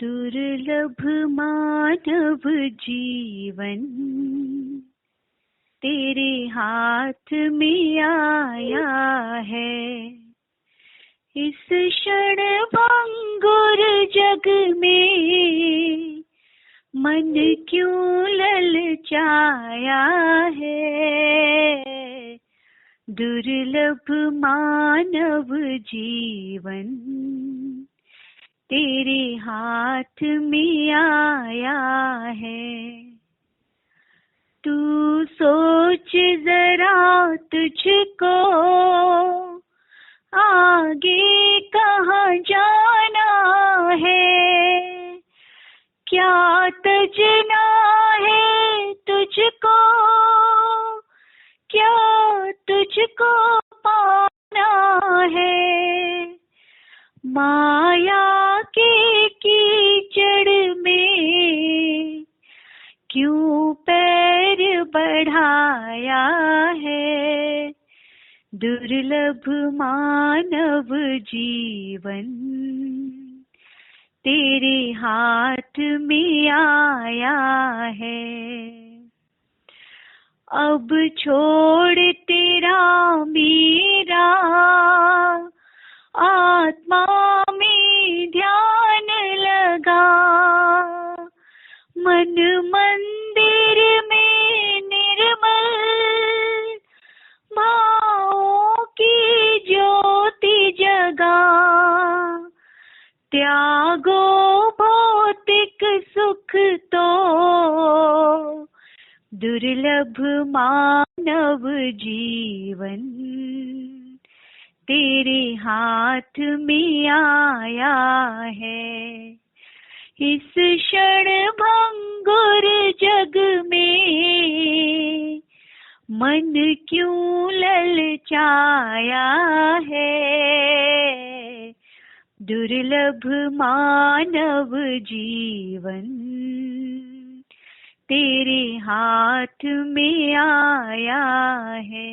दुर्लभ मानव जीवन तेरे हाथ में आया है। इस क्षण भंगुर जग में मन क्यों ललचाया है। दुर्लभ मानव जीवन तेरे हाथ में आया है। तू सोच जरा तुझको आगे कहाँ जाना है। क्या तजना है तुझको, क्या तुझको पाना है। माया के कीचड़ में क्यों पैर बढ़ाया है। दुर्लभ मानव जीवन तेरे हाथ में आया है। अब छोड़ तेरा मेरा आत्मा में ध्यान लगा। मन मंदिर में निर्मल भावों की ज्योति जगा। त्यागो भौतिक सुख तो दुर्लभ मानव जीवन तेरे हाथ में आया है। इस क्षण भंगुर जग में मन क्यों ललचाया है। दुर्लभ मानव जीवन तेरे हाथ में आया है।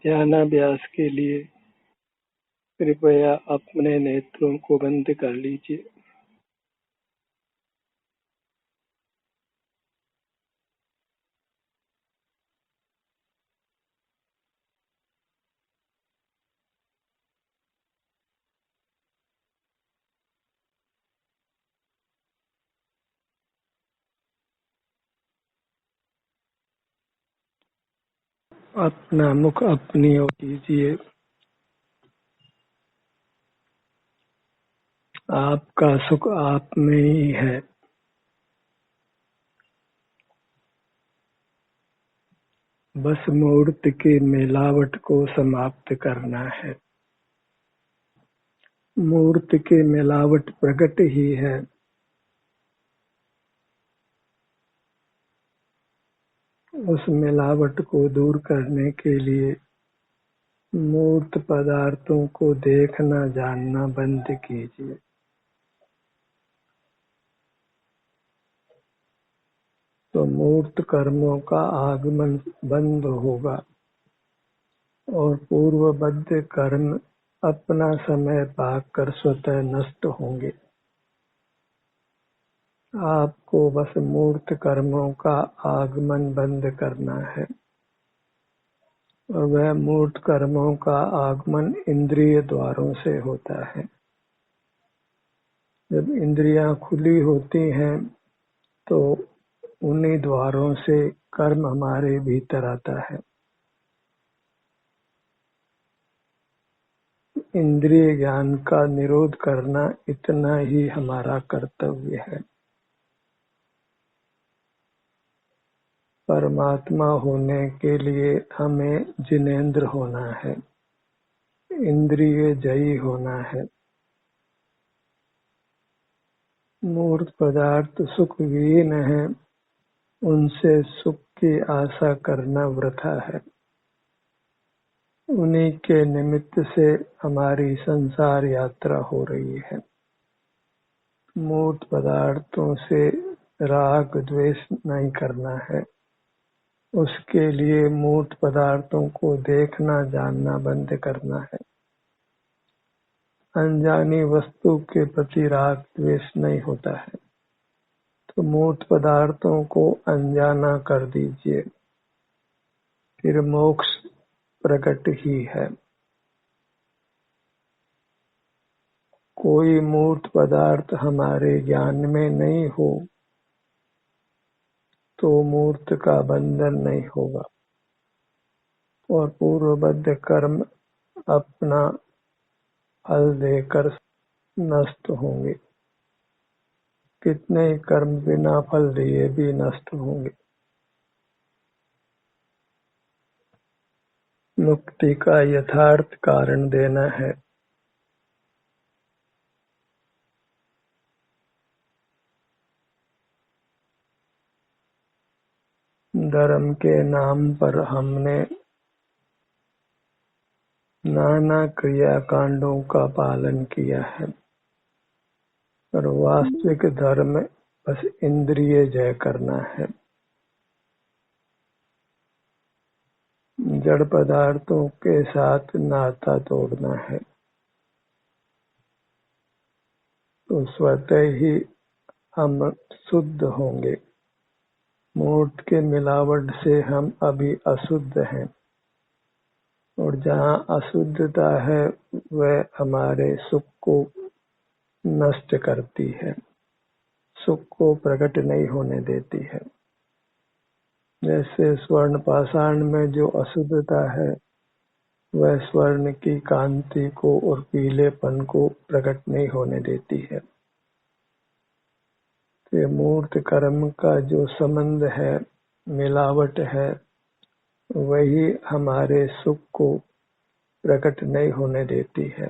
ध्यानाभ्यास के लिए कृपया अपने नेत्रों को बंद कर लीजिए। अपना मुख अपनी ओर कीजिए। आपका सुख आप में ही है। बस मूर्ति की मिलावट को समाप्त करना है। मूर्ति की मिलावट प्रकट ही है। उस मिलावट को दूर करने के लिए मूर्त पदार्थों को देखना जानना बंद कीजिए। तो मूर्त कर्मों का आगमन बंद होगा और पूर्वबद्ध कर्म अपना समय पाकर स्वतः नष्ट होंगे। आपको बस मूर्त कर्मों का आगमन बंद करना है। और वह मूर्त कर्मों का आगमन इंद्रिय द्वारों से होता है। जब इंद्रियां खुली होती हैं तो उन्हीं द्वारों से कर्म हमारे भीतर आता है। इंद्रिय ज्ञान का निरोध करना इतना ही हमारा कर्तव्य है। परमात्मा होने के लिए हमें जिनेंद्र होना है, इंद्रिय जयी होना है। मूर्त पदार्थ सुख विहीन है, उनसे सुख की आशा करना वृथा है। उन्हीं के निमित्त से हमारी संसार यात्रा हो रही है। मूर्त पदार्थों से राग द्वेष नहीं करना है। उसके लिए मूर्त पदार्थों को देखना जानना बंद करना है। अनजानी वस्तु के प्रति राग द्वेष नहीं होता है, तो मूर्त पदार्थों को अनजाना कर दीजिए, फिर मोक्ष प्रकट ही है। कोई मूर्त पदार्थ हमारे ज्ञान में नहीं हो तो मूर्त का बंधन नहीं होगा और पूर्वबद्ध कर्म अपना फल देकर नष्ट होंगे। कितने कर्म बिना फल दिए भी नष्ट होंगे। मुक्ति का यथार्थ कारण देना है। धर्म के नाम पर हमने नाना क्रियाकांडों का पालन किया है, पर वास्तविक धर्म बस इंद्रिय जय करना है। जड़ पदार्थों के साथ नाता तोड़ना है, तो स्वतः ही हम शुद्ध होंगे। मूर्त के मिलावट से हम अभी अशुद्ध हैं, और जहाँ अशुद्धता है वह हमारे सुख को नष्ट करती है, सुख को प्रकट नहीं होने देती है। जैसे स्वर्ण पाषाण में जो अशुद्धता है वह स्वर्ण की कांति को और पीलेपन को प्रकट नहीं होने देती है। तो मूर्त कर्म का जो संबंध है, मिलावट है, वही हमारे सुख को प्रकट नहीं होने देती है।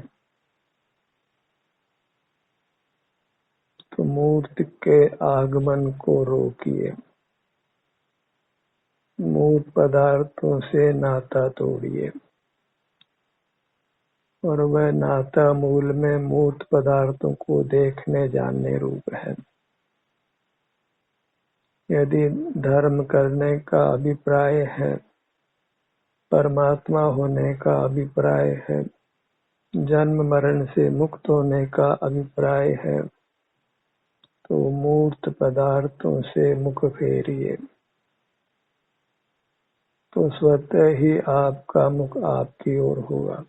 तो मूर्त के आगमन को रोकिए, मूर्त पदार्थों से नाता तोड़िए, और वह नाता मूल में मूर्त पदार्थों को देखने जानने रूप है। यदि धर्म करने का अभिप्राय है, परमात्मा होने का अभिप्राय है, जन्म मरण से मुक्त होने का अभिप्राय है, तो मूर्त पदार्थों से मुख फेरिए, तो स्वतः ही आपका मुख आपकी ओर होगा।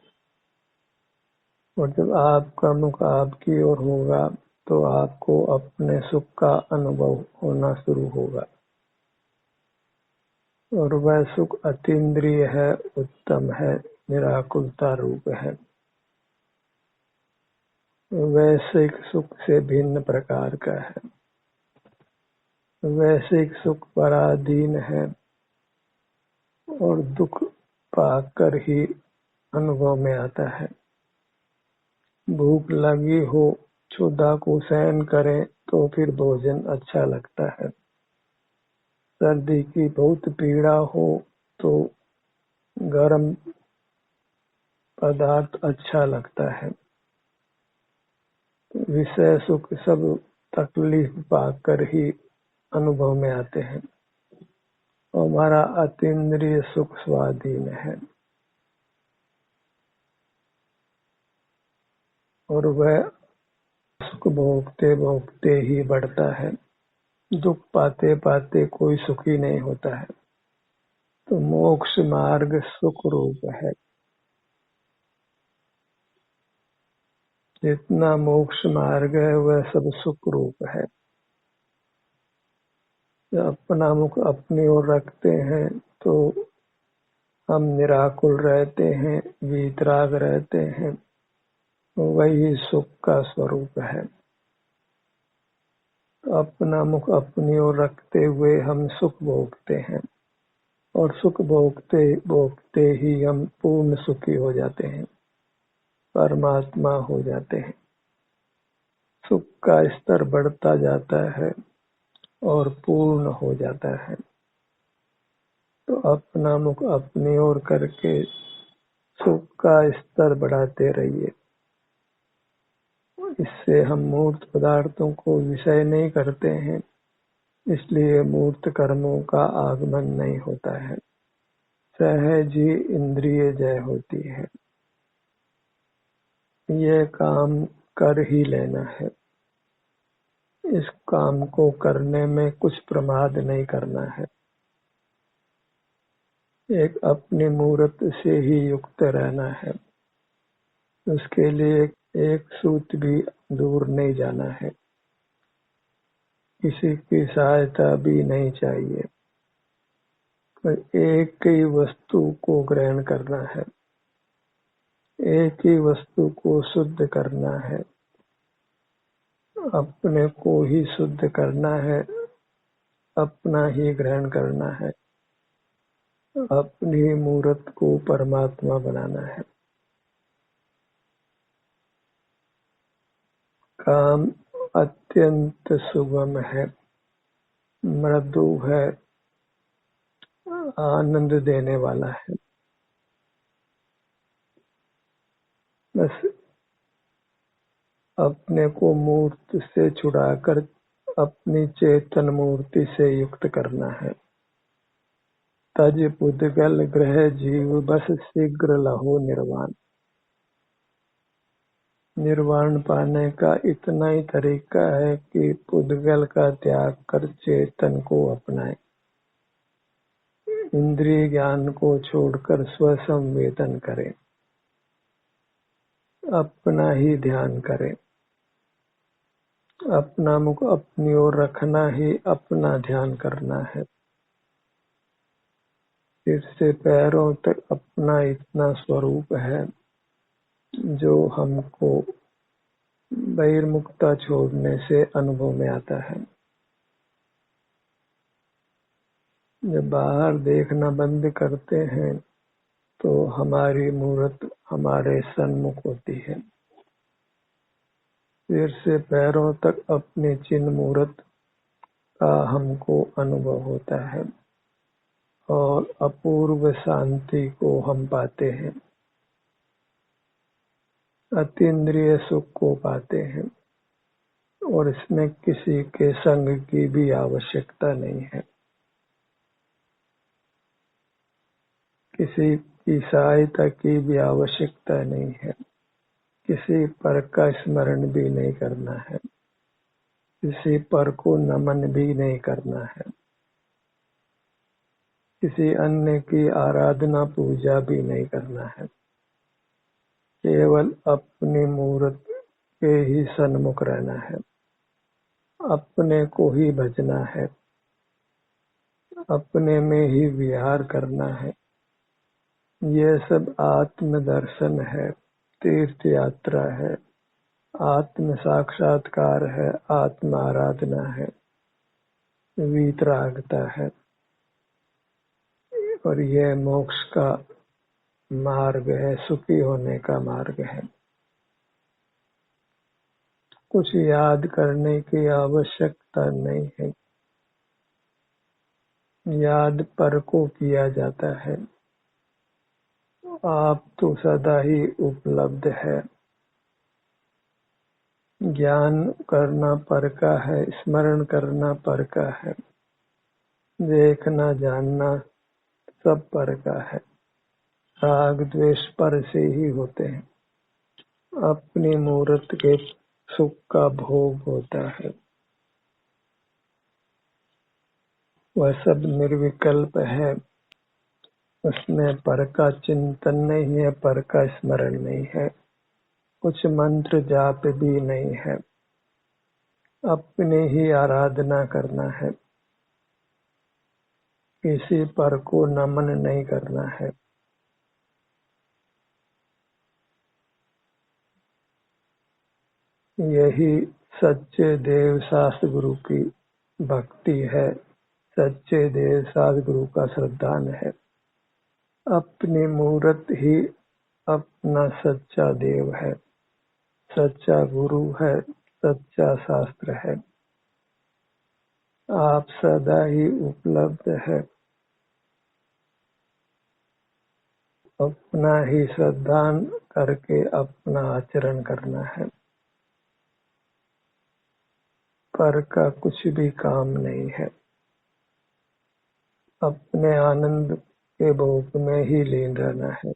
और जब आपका मुख आपकी ओर होगा तो आपको अपने सुख का अनुभव होना शुरू होगा, और वह सुख अतीन्द्रिय है, उत्तम है, निराकुलता रूप है। वैश्विक सुख से भिन्न प्रकार का है। वैश्विक सुख पराधीन है और दुख पाकर ही अनुभव में आता है। भूख लगी हो, क्षुधा को सहन करें तो फिर भोजन अच्छा लगता है। सर्दी की बहुत पीड़ा हो तो गर्म पदार्थ अच्छा लगता है। विषय सुख सब तकलीफ पाकर ही अनुभव में आते हैं। हमारा अतीन्द्रिय सुख स्वाधीन है, और वह सुख भोगते भोगते ही बढ़ता है। दुख पाते पाते कोई सुखी नहीं होता है। तो मोक्ष मार्ग सुख रूप है। जितना मोक्ष मार्ग है वह सब सुख रूप है। जब अपना मुख अपनी ओर रखते हैं तो हम निराकुल रहते हैं, वीतराग रहते हैं। वही सुख का स्वरूप है। अपना मुख अपनी ओर रखते हुए हम सुख भोगते हैं, और सुख भोगते भोगते ही हम पूर्ण सुखी हो जाते हैं, परमात्मा हो जाते हैं। सुख का स्तर बढ़ता जाता है और पूर्ण हो जाता है। तो अपना मुख अपनी ओर करके सुख का स्तर बढ़ाते रहिए। इससे हम मूर्त पदार्थों को विषय नहीं करते हैं, इसलिए मूर्त कर्मों का आगमन नहीं होता है। सहज ही इंद्रिय जय होती है। ये काम कर ही लेना है। इस काम को करने में कुछ प्रमाद नहीं करना है। एक अपनी मूर्त से ही युक्त रहना है। उसके लिए एक सूत भी दूर नहीं जाना है। किसी की सहायता भी नहीं चाहिए। एक ही वस्तु को ग्रहण करना है। एक ही वस्तु को शुद्ध करना है। अपने को ही शुद्ध करना है। अपना ही ग्रहण करना है। अपनी मूर्त को परमात्मा बनाना है। काम अत्यंत सुगम है, मृदु है, आनंद देने वाला है। बस अपने को मूर्त से छुड़ाकर अपनी चेतन मूर्ति से युक्त करना है। तज पुद्गल ग्रह जीव बस शीघ्र लहो निर्वाण। निर्वाण पाने का इतना ही तरीका है कि पुद्गल का त्याग कर चेतन को अपनाए। इंद्रिय ज्ञान को छोड़कर स्वसंवेदन करें। अपना ही ध्यान करें। अपना मुख अपनी ओर रखना ही अपना ध्यान करना है। सिर से पैरों तक अपना इतना स्वरूप है जो हमको बहिर्मुखता छोड़ने से अनुभव में आता है। जब बाहर देखना बंद करते हैं तो हमारी मूर्त हमारे सन्मुख होती है। सिर से पैरों तक अपनी चिन्ह मूर्त का हमको अनुभव होता है और अपूर्व शांति को हम पाते हैं। अतीन्द्रिय सुख को पाते हैं और इसमें किसी के संग की भी आवश्यकता नहीं है। किसी की सहायता की भी आवश्यकता नहीं है। किसी पर का स्मरण भी नहीं करना है। किसी पर को नमन भी नहीं करना है। किसी अन्य की आराधना पूजा भी नहीं करना है। केवल अपनी मूर्त के ही सन्मुख रहना है। अपने को ही भजना है। अपने में ही विहार करना है। यह सब आत्म दर्शन है, तीर्थ यात्रा है, आत्म साक्षात्कार है, आत्म आराधना है, वीतरागता है और यह मोक्ष का मार्ग है, सुखी होने का मार्ग है। कुछ याद करने की आवश्यकता नहीं है। याद पर को किया जाता है। आप तो सदा ही उपलब्ध है। ज्ञान करना पर का है, स्मरण करना पर का है, देखना जानना सब पर का है। राग द्वेष पर से ही होते हैं। अपनी मूर्त के सुख का भोग होता है। वह सब निर्विकल्प है। उसमें पर का चिंतन नहीं है, पर का स्मरण नहीं है, कुछ मंत्र जाप भी नहीं है। अपने ही आराधना करना है। किसी पर को नमन नहीं करना है। यही सच्चे देव शास्त्र गुरु की भक्ति है। सच्चे देव शास्त्र गुरु का श्रद्धान है। अपनी मूर्त ही अपना सच्चा देव है, सच्चा गुरु है, सच्चा शास्त्र है। आप सदा ही उपलब्ध है। अपना ही श्रद्धान करके अपना आचरण करना है। पर का कुछ भी काम नहीं है। अपने आनंद के भोग में ही लीन रहना है।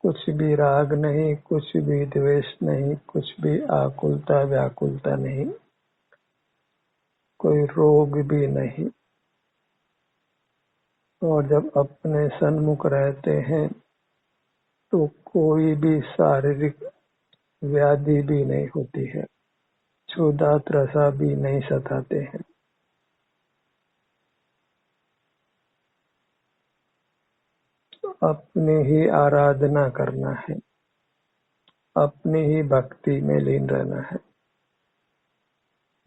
कुछ भी राग नहीं, कुछ भी द्वेष नहीं, कुछ भी आकुलता व्याकुलता नहीं, कोई रोग भी नहीं। और जब अपने सन्मुख रहते हैं तो कोई भी शारीरिक व्याधि भी नहीं होती है, क्षुधा त्रसा भी नहीं सताते हैं। अपनी ही आराधना करना है, अपनी ही भक्ति में लीन रहना है।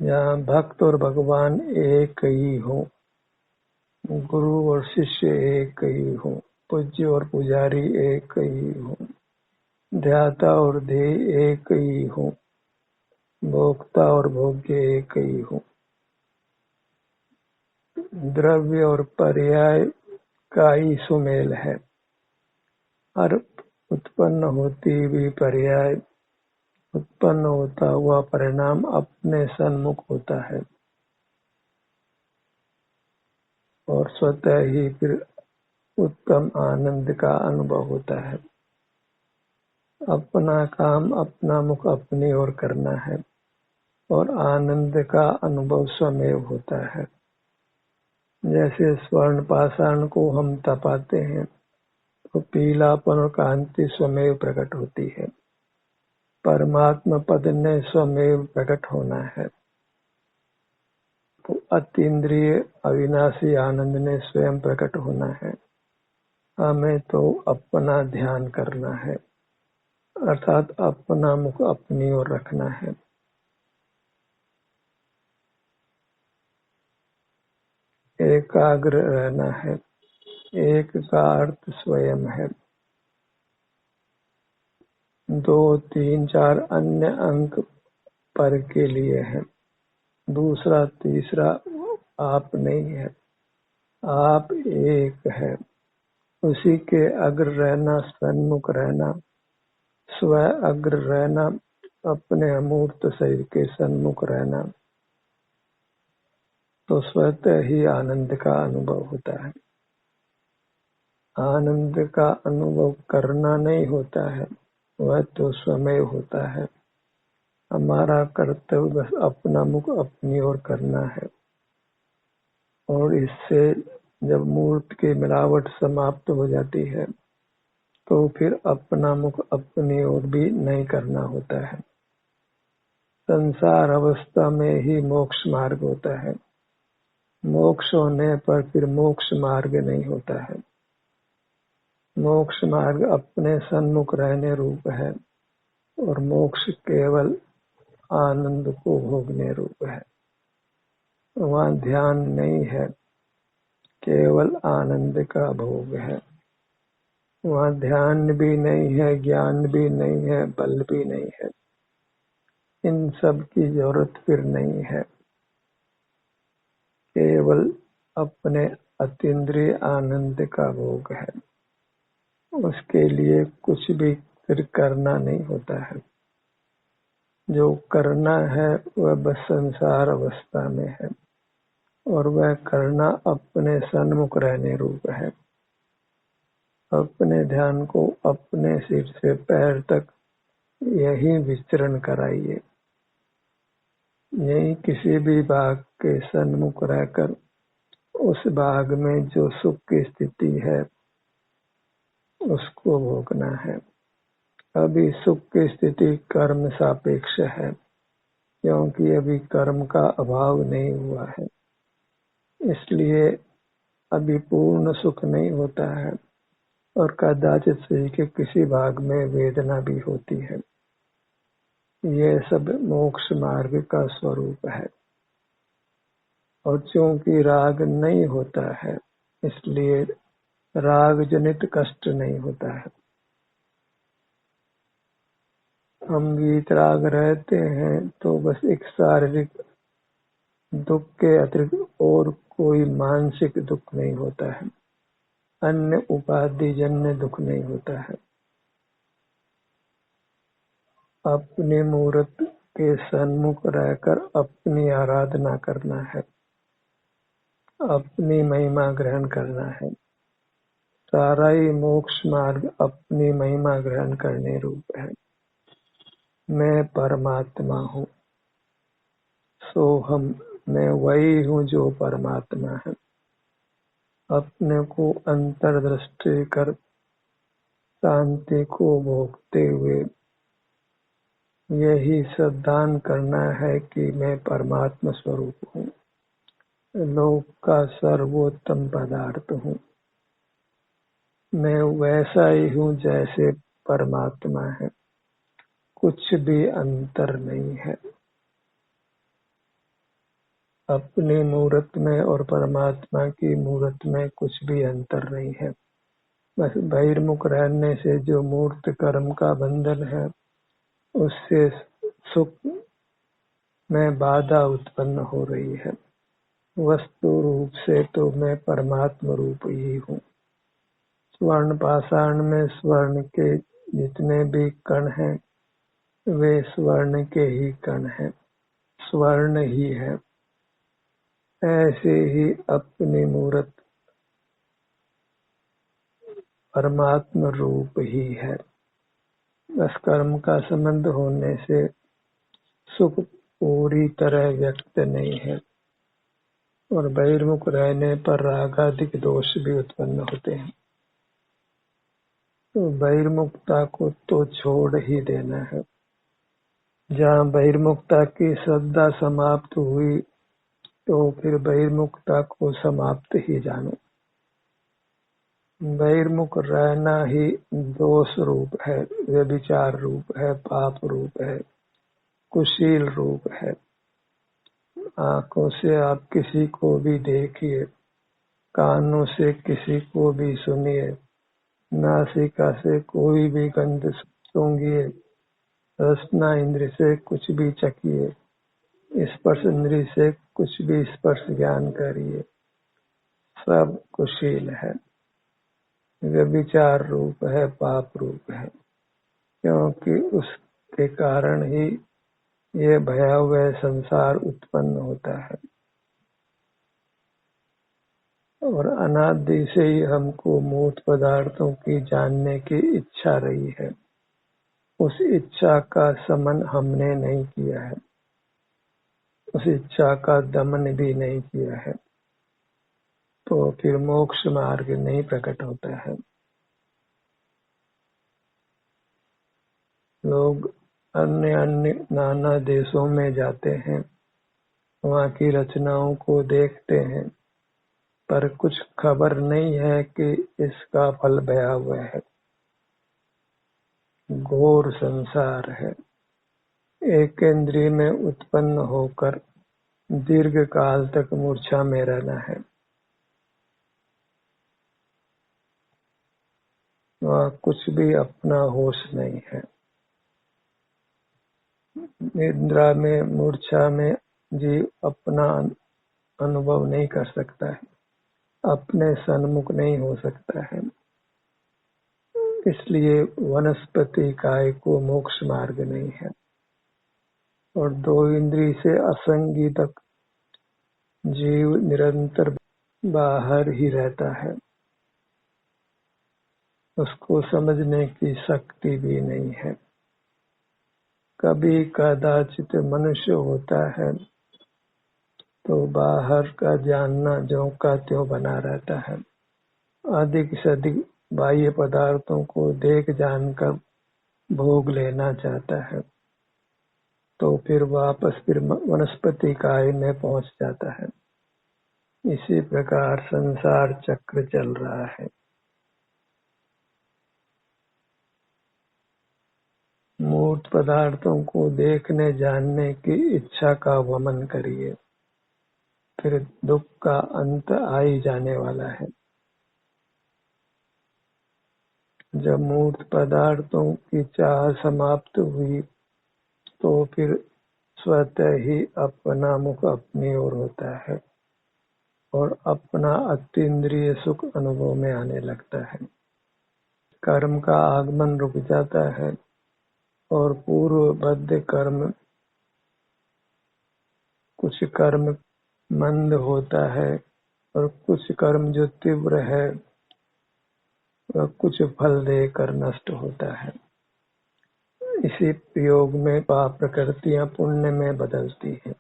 जहाँ भक्त और भगवान एक ही हो, गुरु और शिष्य एक ही हो, पूज्य और पुजारी एक ही हो, ध्याता और ध्येय एक ही हो, भोक्ता और भोग्य एक ही हो, द्रव्य और पर्याय का ही सुमेल है। हर उत्पन्न होती हुई पर्याय, उत्पन्न होता हुआ परिणाम अपने सन्मुख होता है और स्वतः ही फिर उत्तम आनंद का अनुभव होता है। अपना काम अपना मुख अपनी ओर करना है और आनंद का अनुभव स्वमेव होता है। जैसे स्वर्ण पाषाण को हम तपाते हैं तो पीलापन और कांति स्वमेव प्रकट होती है। परमात्मा पद ने स्वमेव प्रकट होना है तो अतीन्द्रिय अविनाशी आनंद ने स्वयं प्रकट होना है। हमें तो अपना ध्यान करना है, अर्थात अपना मुख अपनी ओर रखना है। एकाग्र रहना है। एक का अर्थ स्वयं है। 2, 3, 4 अन्य अंक पर के लिए है। दूसरा तीसरा आप नहीं है, आप एक है। उसी के अग्र रहना, सन्मुख रहना, स्व अग्र रहना, अपने अमूर्त शरीर के सन्मुख रहना, तो स्वतः ही आनंद का अनुभव होता है। आनंद का अनुभव करना नहीं होता है, वह तो स्वमेव होता है। हमारा कर्तव्य बस अपना मुख अपनी ओर करना है और इससे जब मूर्त की मिलावट समाप्त हो जाती है तो फिर अपना मुख अपनी ओर भी नहीं करना होता है। संसार अवस्था में ही मोक्ष मार्ग होता है। मोक्ष होने पर फिर मोक्ष मार्ग नहीं होता है। मोक्ष मार्ग अपने सन्मुख रहने रूप है और मोक्ष केवल आनंद को भोगने रूप है। वहाँ ध्यान नहीं है, केवल आनंद का भोग है। वहाँ ध्यान भी नहीं है, ज्ञान भी नहीं है, बल भी नहीं है। इन सब की जरूरत फिर नहीं है। केवल अपने अतीन्द्रिय आनंद का भोग है। उसके लिए कुछ भी फिर करना नहीं होता है। जो करना है वह बस संसार अवस्था में है और वह करना अपने सन्मुख रहने रूप है। अपने ध्यान को अपने सिर से पैर तक यही विचरण कराइए। यही किसी भी भाग के सन्मुख रहकर उस भाग में जो सुख की स्थिति है उसको भोगना है। अभी सुख की स्थिति कर्म सापेक्ष है क्योंकि अभी कर्म का अभाव नहीं हुआ है, इसलिए अभी पूर्ण सुख नहीं होता है और कदाचित शरीर के किसी भाग में वेदना भी होती है। ये सब मोक्ष मार्ग का स्वरूप है और चूंकि राग नहीं होता है इसलिए राग जनित कष्ट नहीं होता है। हम वीतराग रहते हैं तो बस एक शारीरिक दुख के अतिरिक्त और कोई मानसिक दुख नहीं होता है, अन्य उपाधि जन्य दुख नहीं होता है। अपनी मूर्त के सन्मुख रहकर अपनी आराधना करना है, अपनी महिमा ग्रहण करना है। सारा ही मोक्ष मार्ग अपनी महिमा ग्रहण करने रूप है। मैं परमात्मा हूँ, सोहम, मैं वही हूँ जो परमात्मा है। अपने को अंतर्दृष्टि कर शांति को भोगते हुए यही सिद्धांत करना है कि मैं परमात्मा स्वरूप हूँ, लोक का सर्वोत्तम पदार्थ हूँ। मैं वैसा ही हूँ जैसे परमात्मा है, कुछ भी अंतर नहीं है। अपनी मूर्त में और परमात्मा की मूर्त में कुछ भी अंतर नहीं है। बस बहिर्मुख रहने से जो मूर्त कर्म का बंधन है, उससे सुख में बाधा उत्पन्न हो रही है। वस्तु रूप से तो मैं परमात्मा रूप ही हूँ। स्वर्ण पाषाण में स्वर्ण के जितने भी कण हैं, वे स्वर्ण के ही कण हैं, स्वर्ण ही है। ऐसे ही अपनी मूर्त परमात्मा रूप ही है। बस कर्म का संबंध होने से सुख पूरी तरह व्यक्त नहीं है, और बहिर्मुख रहने पर रागादिक दोष भी उत्पन्न होते हैं। तो बहिर्मुखता को तो छोड़ ही देना है। जहाँ बहिर्मुखता की श्रद्धा समाप्त हुई, तो फिर बहिर्मुखता को समाप्त ही जानो। बहिर्मुख रहना ही दोष रूप है, व्यभिचार रूप है, पाप रूप है, कुशील रूप है। आंखों से आप किसी को भी देखिए, कानों से किसी को भी सुनिए, नासिका से कोई भी गंध सूंघिए, रसना इंद्र से कुछ भी चखिए, स्पर्श इंद्र से कुछ भी स्पर्श ज्ञान करिए, सब कुशील है, व्यभिचार रूप है, पाप रूप है। क्योंकि उसके कारण ही ये भयावह संसार उत्पन्न होता है, और अनादि से ही हमको मूर्त पदार्थों की जानने की इच्छा रही है। उस इच्छा का समन हमने नहीं किया है, उस इच्छा का दमन भी नहीं किया है, तो फिर मोक्ष मार्ग नहीं प्रकट होता है। लोग अन्य अन्य नाना देशों में जाते हैं, वहाँ की रचनाओं को देखते हैं, पर कुछ खबर नहीं है कि इसका फल भयावह है, घोर संसार है। एक इंद्रिय में उत्पन्न होकर दीर्घ काल तक मूर्छा में रहना है। वहाँ कुछ भी अपना होश नहीं है। निद्रा में, मूर्छा में जीव अपना अनुभव नहीं कर सकता है, अपने सन्मुख नहीं हो सकता है। इसलिए वनस्पति काय को मोक्ष मार्ग नहीं है, और दो इंद्रिय से असंगी तक जीव निरंतर बाहर ही रहता है। उसको समझने की शक्ति भी नहीं है। कभी कदाचित मनुष्य होता है तो बाहर का जानना ज्यों का त्यों बना रहता है, अधिक से अधिक बाह्य पदार्थों को देख जानकर भोग लेना चाहता है, तो फिर वापस फिर वनस्पति काय में पहुंच जाता है। इसी प्रकार संसार चक्र चल रहा है। मूर्त पदार्थों को देखने जानने की इच्छा का वमन करिए, फिर दुख का अंत आ ही जाने वाला है। जब मूर्त पदार्थों की चाह समाप्त हुई, तो फिर स्वतः ही अपना मुख अपनी ओर होता है, और अपना अतीन्द्रिय सुख अनुभव में आने लगता है। कर्म का आगमन रुक जाता है, और पूर्वबद्ध कर्म कुछ कर्म मंद होता है और कुछ कर्म जो तीव्र है वह कुछ फल देकर नष्ट होता है। इसी प्रयोग में पाप प्रकृतियां पुण्य में बदलती हैं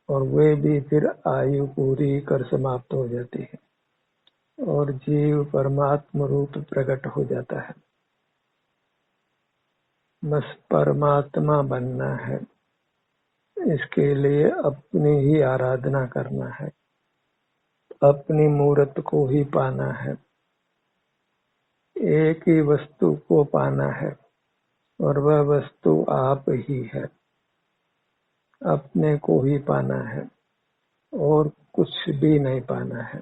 और वे भी फिर आयु पूरी कर समाप्त हो जाती है और जीव परमात्म रूप प्रकट हो जाता है। बस परमात्मा बनना है, इसके लिए अपनी ही आराधना करना है, अपनी मूर्त को ही पाना है, एक ही वस्तु को पाना है और वह वस्तु आप ही है। अपने को ही पाना है और कुछ भी नहीं पाना है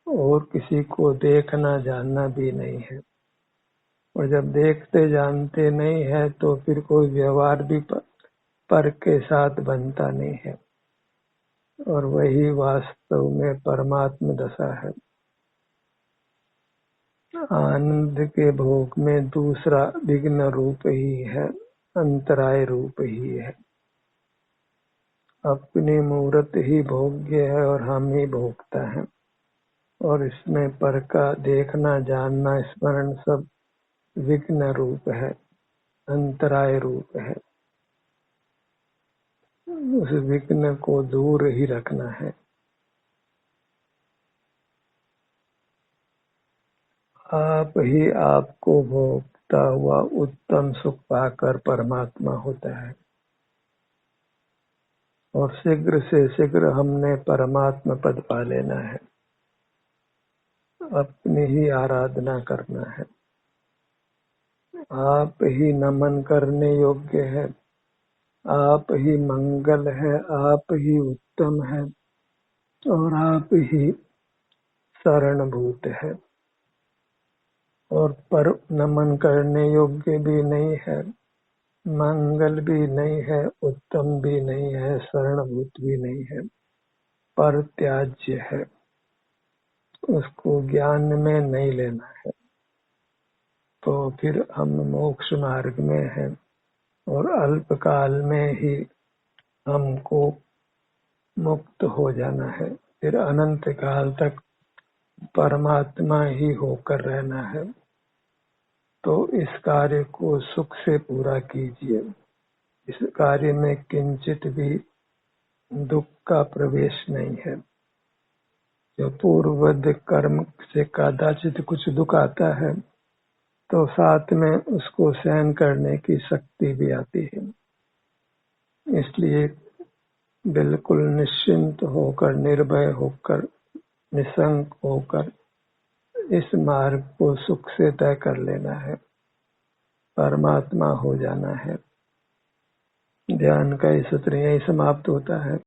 और किसी को देखना जानना भी नहीं है। और जब देखते जानते नहीं है तो फिर कोई व्यवहार भी पर के साथ बनता नहीं है और वही वास्तव में परमात्म दशा है। आनंद के भोग में दूसरा विघ्न रूप ही है, अंतराय रूप ही है। अपनी मूर्त ही भोग्य है और हम ही भोगता है और इसमें पर का देखना जानना स्मरण सब विघ्न रूप है, अंतराय रूप है। उस विघ्न को दूर ही रखना है। आप ही आपको भोगता हुआ उत्तम सुख पाकर परमात्मा होता है और शीघ्र से शीघ्र हमने परमात्मा पद पा लेना है। अपनी ही आराधना करना है। आप ही नमन करने योग्य है, आप ही मंगल है, आप ही उत्तम है और आप ही शरणभूत है। और पर नमन करने योग्य भी नहीं है, मंगल भी नहीं है, उत्तम भी नहीं है, शरणभूत भी नहीं है, पर त्याज्य है। उसको ज्ञान में नहीं लेना है तो फिर हम मोक्ष मार्ग में हैं और अल्प काल में ही हमको मुक्त हो जाना है। फिर अनंत काल तक परमात्मा ही होकर रहना है। तो इस कार्य को सुख से पूरा कीजिए। इस कार्य में किंचित भी दुख का प्रवेश नहीं है। जो पूर्ववद कर्म से कदाचित कुछ दुख आता है तो साथ में उसको सहन करने की शक्ति भी आती है। इसलिए बिल्कुल निश्चिंत होकर, निर्भय होकर, निसंक होकर इस मार्ग को सुख से तय कर लेना है, परमात्मा हो जाना है। ध्यान का ये सत्र यही समाप्त होता है।